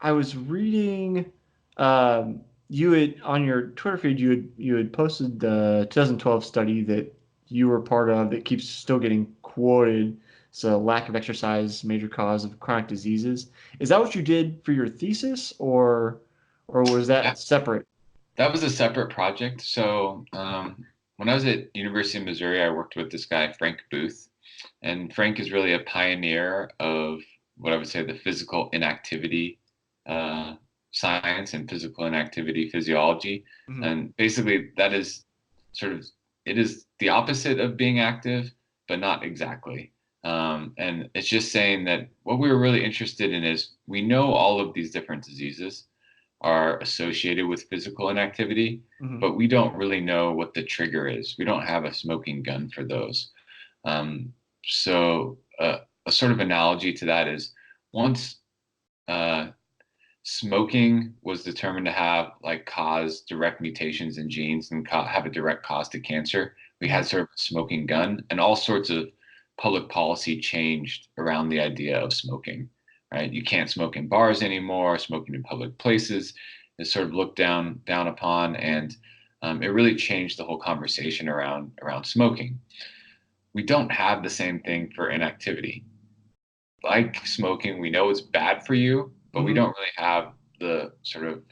I was reading, you had on your Twitter feed, you had posted the 2012 study that you were part of that keeps still getting quoted. So lack of exercise, major cause of chronic diseases. Is that what you did for your thesis, or was Yeah, that separate? that was a separate project. So when I was at University of Missouri, I worked with this guy, Frank Booth. And Frank is really a pioneer of what I would say the physical inactivity uh, science and physical inactivity physiology. Mhm. And basically, that is sort of it is the opposite of being active, but not exactly. And it's just saying that what we were really interested in is we know all of these different diseases are associated with physical inactivity, Mhm. but we don't really know what the trigger is. We don't have a smoking gun for those. Um, so a sort of analogy to that is once uh, smoking was determined to have like cause direct mutations in genes and have a direct cause to cancer, we Mhm. had sort of a smoking gun, and all sorts of public policy changed around the idea of smoking. Right, you can't smoke in bars anymore. Smoking in public places is sort of looked down upon, and it really changed the whole conversation around smoking. We don't have the same thing for inactivity. Like smoking, we know it's bad for you, but we Mhm. don't really have the sort of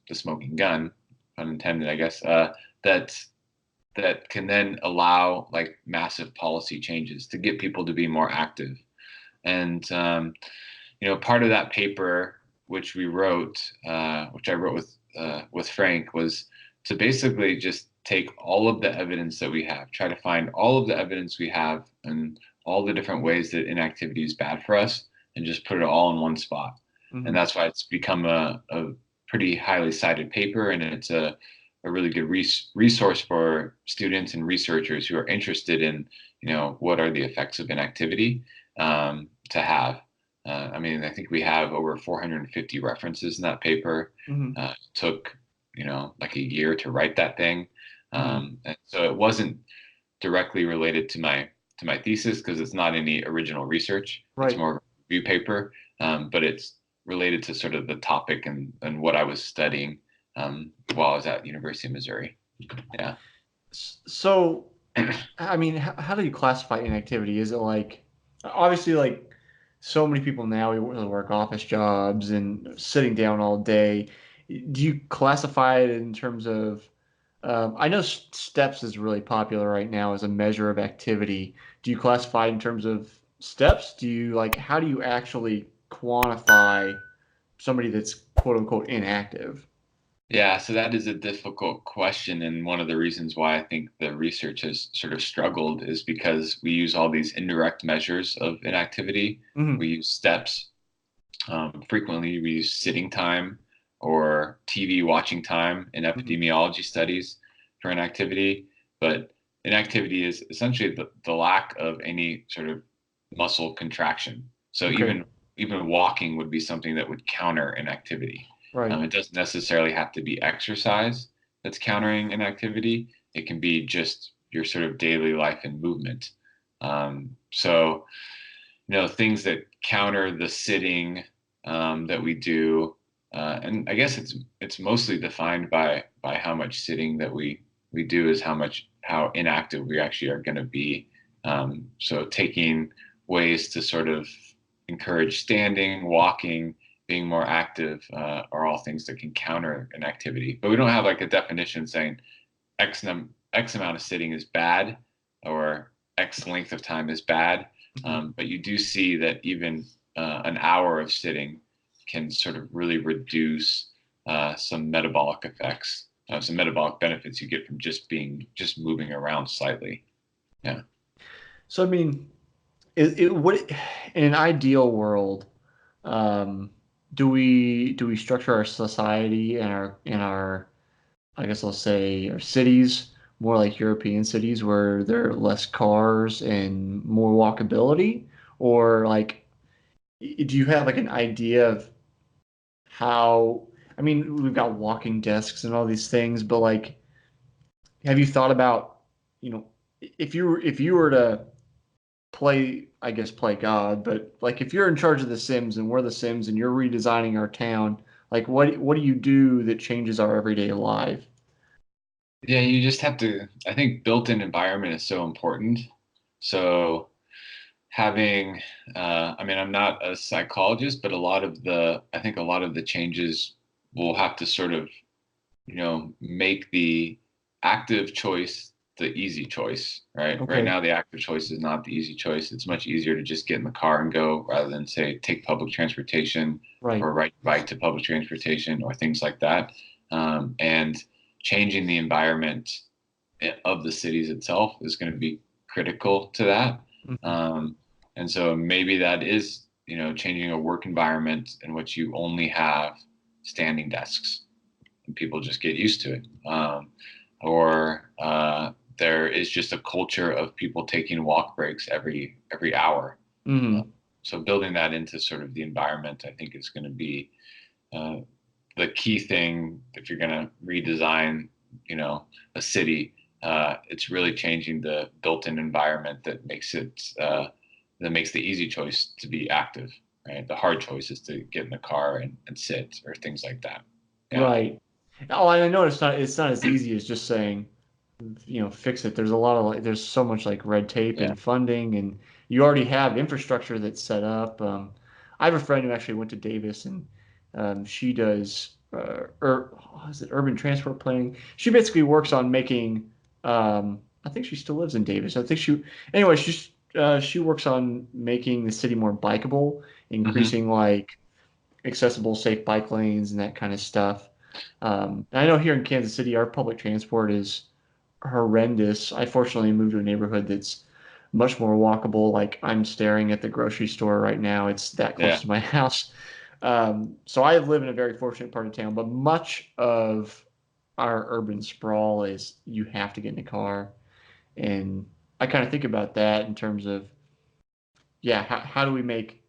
the smoking gun, unintended, I guess, that that can then allow like massive policy changes to get people to be more active. And part of that paper which we wrote, which I wrote with Frank, was to basically just take all of the evidence that we have, try to find all of the evidence we have, and all the different ways that inactivity is bad for us, and just put it all in one spot. And Mhm. that's why it's become a pretty highly cited paper, and it's a really good resource for students and researchers who are interested in, what are the effects of inactivity to have. I mean, I think we have over 450 references in that paper. Mhm. It took, like a year to write that thing, Mhm. and so it wasn't directly related to my thesis because it's not any original research. It's Right. more of a review paper, but it's related to sort of the topic and what I was studying while I was at University of Missouri. Yeah. So, I mean, how do you classify inactivity? Is it like, obviously, like so many people now, we work office jobs and sitting down all day. Do you classify it in terms of, I know steps is really popular right now as a measure of activity. Do you classify it in terms of steps? Do you like, how do you actually quantify somebody that's quote unquote inactive? Yeah, so that is a difficult question. And one of the reasons why I think the research has sort of struggled is because we use all these indirect measures of inactivity. Hmm. We use steps. Frequently, we use sitting time or TV watching time in Hmm. epidemiology studies for inactivity. But inactivity is essentially the lack of any sort of muscle contraction. So Okay. even walking would be something that would counter inactivity. Right. It doesn't necessarily have to be exercise that's countering inactivity. It can be just your sort of daily life and movement. So things that counter the sitting that we do, and I guess it's mostly defined by how much sitting that we do is how inactive we actually are going to be. So taking ways to sort of encourage standing, walking, being more active are all things that can counter an activity. But we don't have like a definition saying X amount of sitting is bad or X length of time is bad. Hmm. But you do see that even an hour of sitting can sort of really reduce some metabolic effects, some metabolic benefits you get from just moving around slightly. Yeah. So, I mean, would in an ideal world, um, do we structure our society and our I guess I'll say our cities more like European cities where there are less cars and more walkability? Or like, do you have like an idea of how, I mean, we've got walking desks and all these things, but like, have you thought about, you know, if you were to play I guess, play God, but like if you're in charge of the Sims and we're the Sims and you're redesigning our town, like what do you do that changes our everyday life? Yeah, you just have to, I think built-in environment is so important. So having, I mean, I'm not a psychologist, but I think a lot of the changes will have to sort of, make the active choice the easy choice, right? Right Okay, now, the active choice is not the easy choice. It's much easier to just get in the car and go rather than say take public transportation right. or ride bike to public transportation or things like that. And changing the environment of the cities itself is going to be critical to that. Mhm. Um, and so maybe that is, changing a work environment in which you only have standing desks and people just get used to it. Or there is just a culture of people taking walk breaks every hour. Uh, Mhm. so building that into sort of the environment, I think is going to be uh, the key thing if you're going to redesign, a city. It's really changing the built-in environment that makes the easy choice to be active, right? The hard choice is to get in the car and sit or things like that. Yeah, Right. Oh, I know it's not as easy as just saying, fix it. There's a lot of like there's so much like red tape yeah. and funding, and you already have infrastructure that's set up. I have a friend who actually went to Davis, and she does is it urban transport planning? She basically works on making. I think she still lives in Davis. I think anyway. She works on making the city more bikeable, Hmm. increasing like accessible, safe bike lanes and that kind of stuff. And I know here in Kansas City, our public transport is horrendous. I fortunately moved to a neighborhood that's much more walkable. Like I'm staring at the grocery store right now. It's that close Yeah. to my house. So I live in a very fortunate part of town, but much of our urban sprawl is you have to get in a car. And I kind of think about that in terms of, yeah, how do we make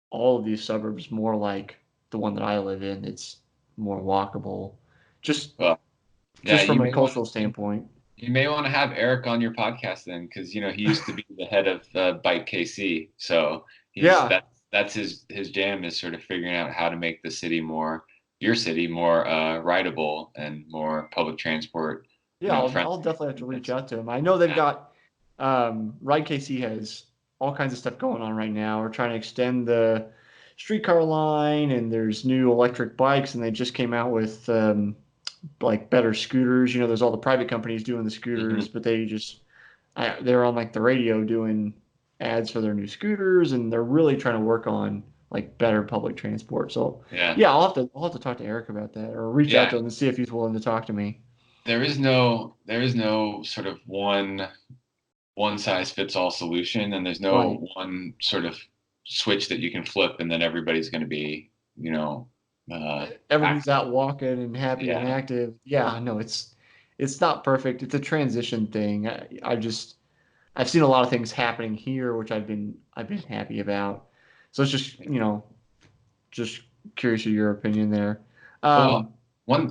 all of these suburbs more like the one that I live in? It's more walkable, just Well, yeah, just from a cultural you, standpoint. you may want to have Eric on your podcast then, because he used to be the head of Bike KC, so Yeah, that's his jam is sort of figuring out how to make your city more rideable and more public transport, yeah, I'll friendly. definitely have to reach It's, out to him. I know they've yeah. got Ride KC has all kinds of stuff going on right now. We're trying to extend the streetcar line, and there's new electric bikes, and they just came out with like better scooters. There's all the private companies doing the scooters, Hmm. but they're on like the radio doing ads for their new scooters, and they're really trying to work on like better public transport. So Yeah. yeah, I'll have to talk to Eric about that, or reach out Yeah. to him and see if he's willing to talk to me. There is no sort of one size fits all solution, and there's Right. no one sort of switch that you can flip, and then everybody's going to be, Everybody's active. out walking and happy and Yeah. active. Yeah, no, it's not perfect. It's a transition thing. I've seen a lot of things happening here, which I've been happy about. So it's just curious of your opinion there. Well, Um,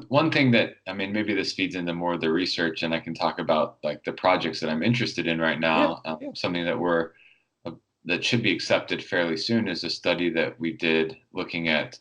one thing that I mean, maybe this feeds into more of the research, and I can talk about like the projects that I'm interested in right yeah, now. yeah. Something uh, that should be accepted fairly soon is a study that we did looking at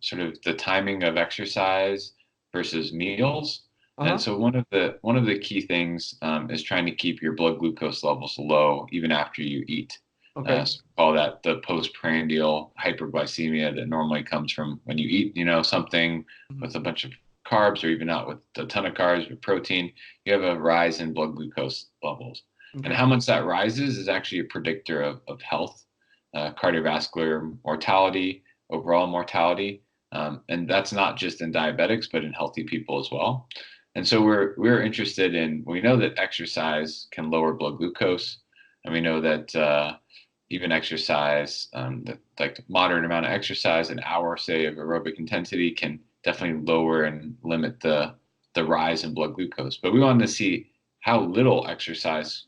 sort of the timing of exercise versus meals. And Uh-huh. so one of the key things is trying to keep your blood glucose levels low even after you eat. Okay. So we call that the postprandial hyperglycemia that normally comes from when you eat, something Mhm. with a bunch of carbs or even not with a ton of carbs with protein, you have a rise in blood glucose levels. And Okay. how much that rises is actually a predictor of health, cardiovascular mortality, overall mortality. And that's not just in diabetics, but in healthy people as well. And so we're interested we know that exercise can lower blood glucose, and we know that even exercise, like moderate amount of exercise, an hour, say, of aerobic intensity can definitely lower and limit the rise in blood glucose. But we wanted to see how little exercise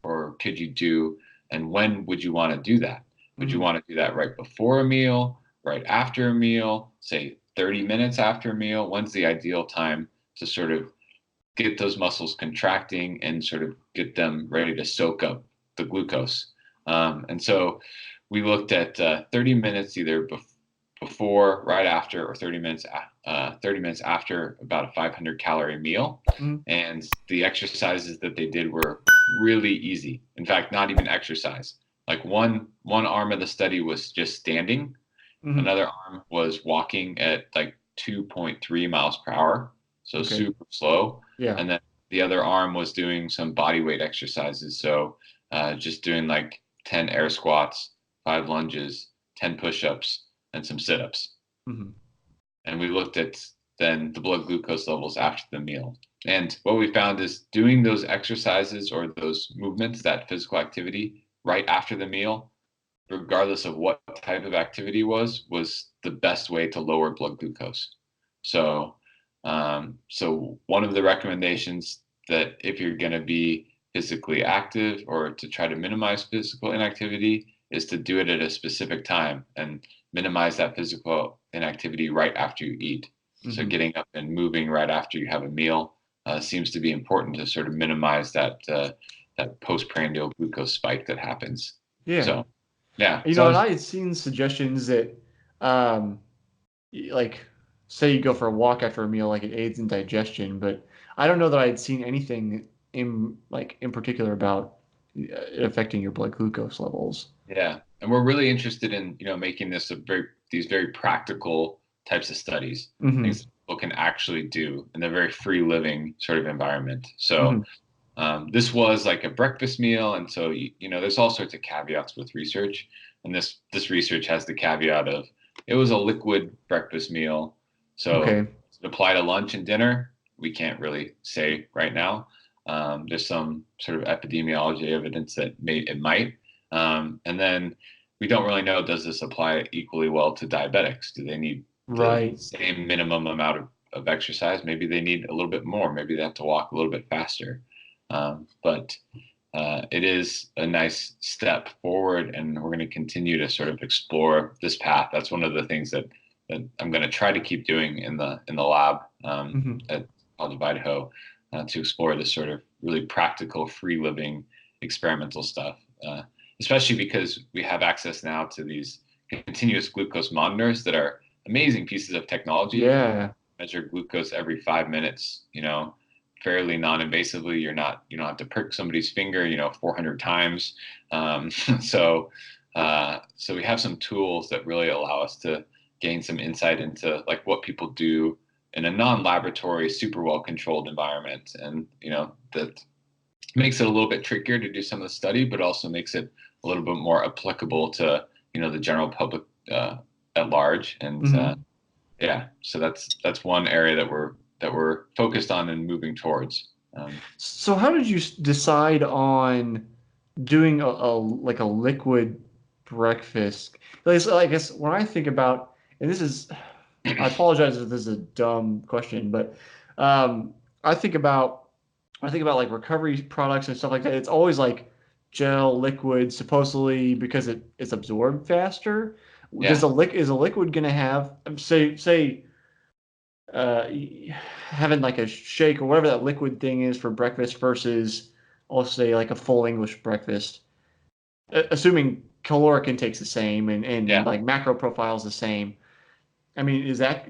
or could you do, and when would you want to do that? Would you Mhm. want to do that right before a meal, right after a meal, say 30 minutes after a meal? When's the ideal time to sort of get those muscles contracting and sort of get them ready to soak up the glucose? And so we looked at 30 minutes either before, right after, or 30 minutes after about a 500 calorie meal. Mhm. And the exercises that they did were really easy. In fact, not even exercise. Like one arm of the study was just standing. Mhm. Another arm was walking at like 2.3 miles per hour, so Okay. super slow. Yeah. And then the other arm was doing some body weight exercises. So just doing like 10 air squats, 5 lunges, 10 push-ups, and some sit-ups. Mhm. And we looked at then the blood glucose levels after the meal. And what we found is doing those exercises or those movements, that physical activity, right after the meal, regardless of what type of activity was the best way to lower blood glucose. So, so one of the recommendations that if you're going to be physically active or to try to minimize physical inactivity is to do it at a specific time and minimize that physical inactivity right after you eat. So Mhm. getting up and moving right after you have a meal seems to be important to sort of minimize that postprandial glucose spike that happens. Yeah. So yeah. You So know, I and was, I had seen suggestions that, um, like, say you go for a walk after a meal, like it aids in digestion, but I don't know that I had seen anything in particular about it affecting your blood glucose levels. yeah, and we're really interested in making this these very practical types of studies, Hmm. things that people can actually do in a very free living sort of environment. So Hmm. this was like a breakfast meal, and so there's all sorts of caveats with research, and this research has the caveat of it was a liquid breakfast meal, so Okay. does it apply to lunch and dinner? We can't really say right now. There's some sort of epidemiology evidence that it might, and then we don't really know, does this apply equally well to diabetics? Do they need the Right. same minimum amount of exercise? Maybe they need a little bit more. Maybe they have to walk a little bit faster. But it is a nice step forward, and we're going to continue to sort of explore this path. That's one of the things that I'm going to try to keep doing in the lab Hmm. at College of Idaho to explore this sort of really practical, free living, experimental stuff. Especially because we have access now to these continuous glucose monitors that are amazing pieces of technology. Yeah. Measure glucose every 5 minutes, fairly non-invasively. You don't have to prick somebody's finger, 400 times. So, so we have some tools that really allow us to gain some insight into like what people do in a non-laboratory, super well-controlled environment, and that makes it a little bit trickier to do some of the study, but also makes it a little bit more applicable to the general public at large. And Hmm. yeah, so that's one area that we're focused on and moving towards. So how did you decide on doing a liquid breakfast? Like, so I guess when I think about, and this is, I apologize if this is a dumb question, but um, I think about I think about like recovery products and stuff like that. It's always like gel, liquid, supposedly because it's absorbed faster. Does Yeah, is a liquid gonna have say uh, having like a shake or whatever that liquid thing is for breakfast versus, I'll say, like a full English breakfast, assuming caloric intake's the same and yeah, like macro profile's the same. I mean,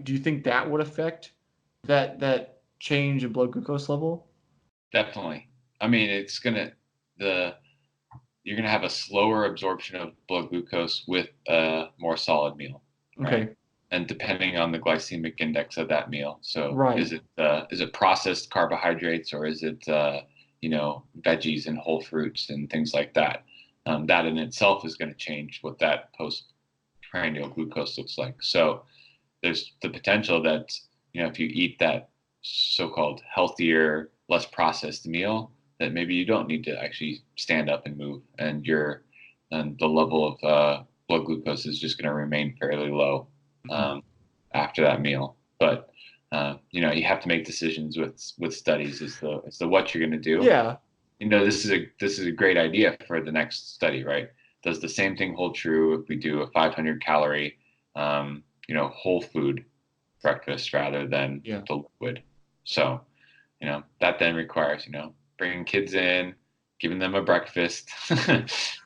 do you think that would affect that change in blood glucose level? definitely. I mean, the you're gonna have a slower absorption of blood glucose with a more solid meal, right? Okay, And depending on the glycemic index of that meal. So right. is it processed carbohydrates or is it veggies and whole fruits and things like that? That in itself is going to change what that postprandial glucose looks like. So there's the potential that if you eat that so-called healthier, less processed meal, that maybe you don't need to actually stand up and move, and the level of blood glucose is just going to remain fairly low Mhm. um, after that meal. But you have to make decisions with studies as to what you're going to do. Yeah. This is a great idea for the next study, right? Does the same thing hold true if we do a 500 calorie, whole food breakfast rather than Yeah. the liquid? So, that then requires, bringing kids in, giving them a breakfast,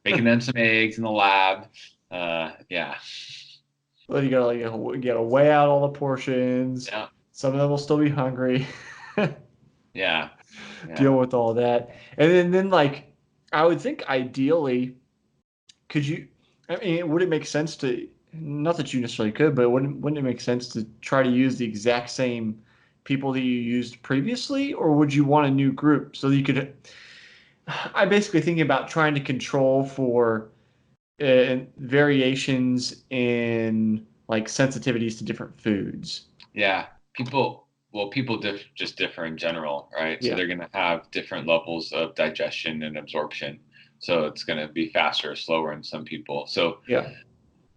making them some eggs in the lab. Yeah, Well, you gotta weigh out all the portions. yeah, Some of them will still be hungry. yeah, yeah, Deal with all that. And then like I would think ideally, could you I mean, would it make sense to not that you necessarily could, but wouldn't it make sense to try to use the exact same people that you used previously, or would you want a new group so that you could I'm basically thinking about trying to control for variations in like sensitivities to different foods. yeah. People just differ in general, right? So Yeah. they're going to have different levels of digestion and absorption. So it's going to be faster or slower in some people. So Yeah.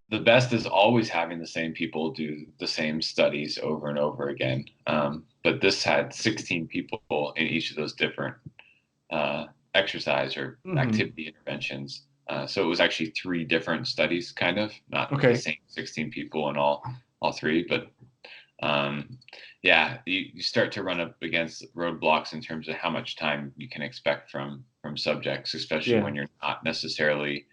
the best is always having the same people do the same studies over and over again. But this had 16 people in each of those different exercise or Hmm. activity interventions. So it was actually three different studies, kind of, not the Okay. same 16 people in all three, but um, yeah, you start to run up against roadblocks in terms of how much time you can expect from subjects, especially Yeah. when you're not necessarily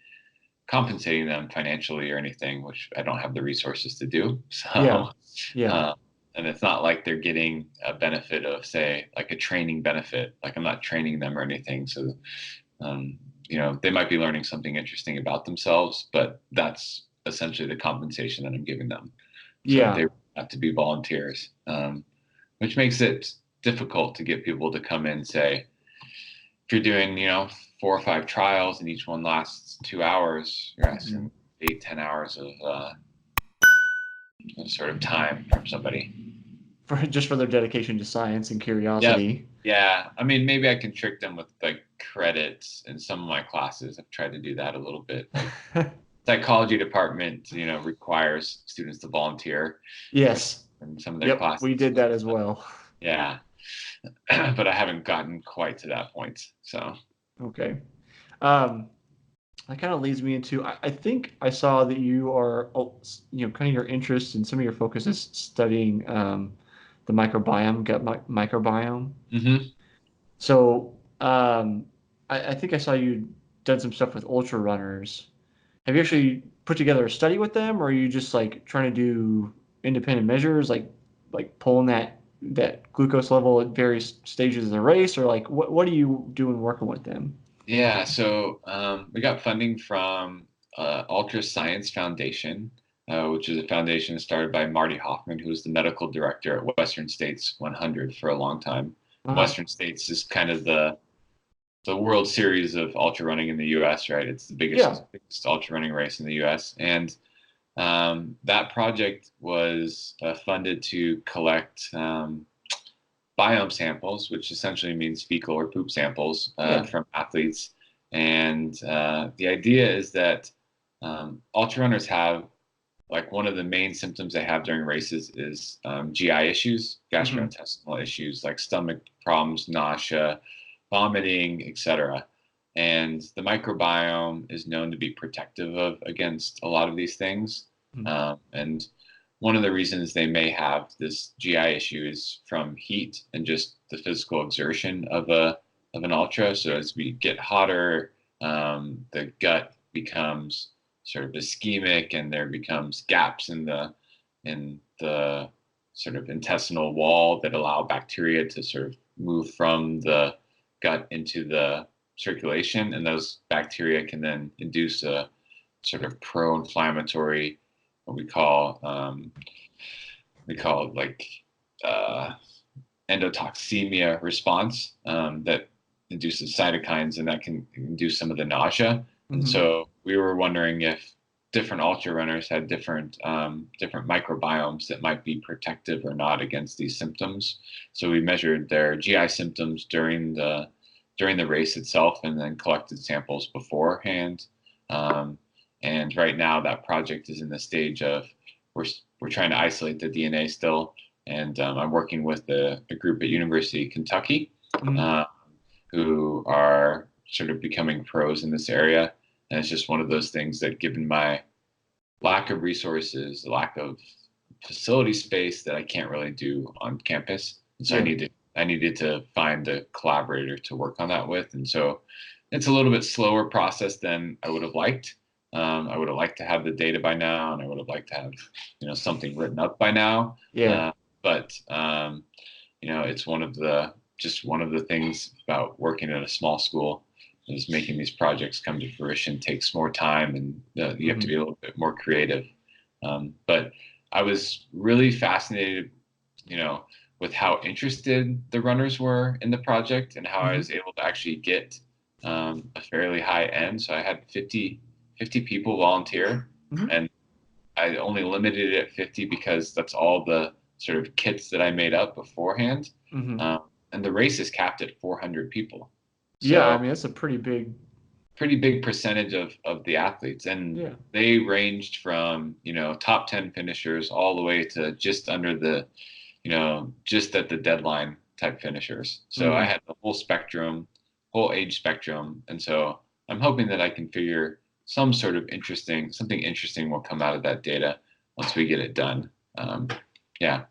compensating them financially or anything, which I don't have the resources to do. Yeah. So, Yeah. uh, and it's not like they're getting a benefit of, say, like a training benefit. Like I'm not training them or anything. So, um, they might be learning something interesting about themselves, but that's essentially the compensation that I'm giving them. So Yeah. they have to be volunteers, which makes it difficult to get people to come in and say, if you're doing, 4 or 5 trials and each one lasts 2 hours, you're Mhm. asking 8, 10 hours of sort of time from somebody. For just for their dedication to science and Yep. curiosity. Yeah. I mean, maybe I can trick them with like credits in some of my classes. I've tried to do that a little bit. Like psychology department, requires students to volunteer for Yes. in some of their Yep. We classes. did that as well. Yeah. But I haven't gotten quite to that point. So Okay. Um, that kind of leads me into I think I saw that you are kind of your interest and some of your focus is studying the microbiome, microbiome. mhm. So I think I saw you done some stuff with ultra runners. Have you actually put together a study with them, or are you just like trying to do independent measures, like pulling that glucose level at various stages of the race, or like what are you doing working with them? Yeah, so we got funding from Ultra Science Foundation, which is a foundation started by Marty Hoffman, who was the medical director at Western States 100 for a long time. Uh-huh. Western States is kind of the World Series of ultra running in the U.S., right? It's the Yeah. biggest ultra running race in the U.S. And that project was funded to collect biome samples, which essentially means fecal or poop samples Yeah. from athletes. And the idea is that ultra runners have like one of the main symptoms they have during races is GI issues, Hmm. gastrointestinal issues like stomach problems, nausea, vomiting, etc. And the microbiome is known to be protective of against a lot of these things. And one of the reasons they may have this GI issue is from heat and just the physical exertion of an ultra. So as we get hotter, the gut becomes sort of ischemic, and there becomes gaps in the sort of intestinal wall that allow bacteria to sort of move from the gut into the circulation, and those bacteria can then induce a sort of pro-inflammatory, what we call like uh, endotoxemia response that induces cytokines, and that can induce some of the nausea. And Hmm. so we were wondering if different ultra runners had different microbiomes that might be protective or not against these symptoms. So we measured their GI symptoms during the race itself, and then collected samples beforehand. Um, and right now, that project is in the stage of we're we're trying to isolate the DNA still, and I'm working with a group at University of Kentucky Hmm. uh, who are sort of becoming pros in this area. And it's just one of those things that, given my lack of resources, lack of facility space, that I can't really do on campus. And so Yeah. I needed to find a collaborator to work on that with. And so it's a little bit slower process than I would have liked. I would have liked to have the data by now, and I would have liked to have, something written up by now. Yeah. But it's one of the things about working at a small school is making these projects come to fruition takes more time, and you have to be Hmm. a little bit more creative. But I was really fascinated, you know, with how interested the runners were in the project and how I was Hmm. able to actually get a fairly high end. So I had 50 people volunteer, Hmm. and I only limited it at 50 because that's all the sort of kits that I made up beforehand. Hmm. Um, and the race is capped at 400 people. Yeah, I So mean that's a pretty big. pretty big percentage of the athletes. And Yeah. they ranged from, top 10 finishers all the way to just under the, just at the deadline type finishers. So I Mm. had the whole spectrum, whole age spectrum. And so I'm hoping that I can figure something interesting will come out of that data once we get it done. Yeah.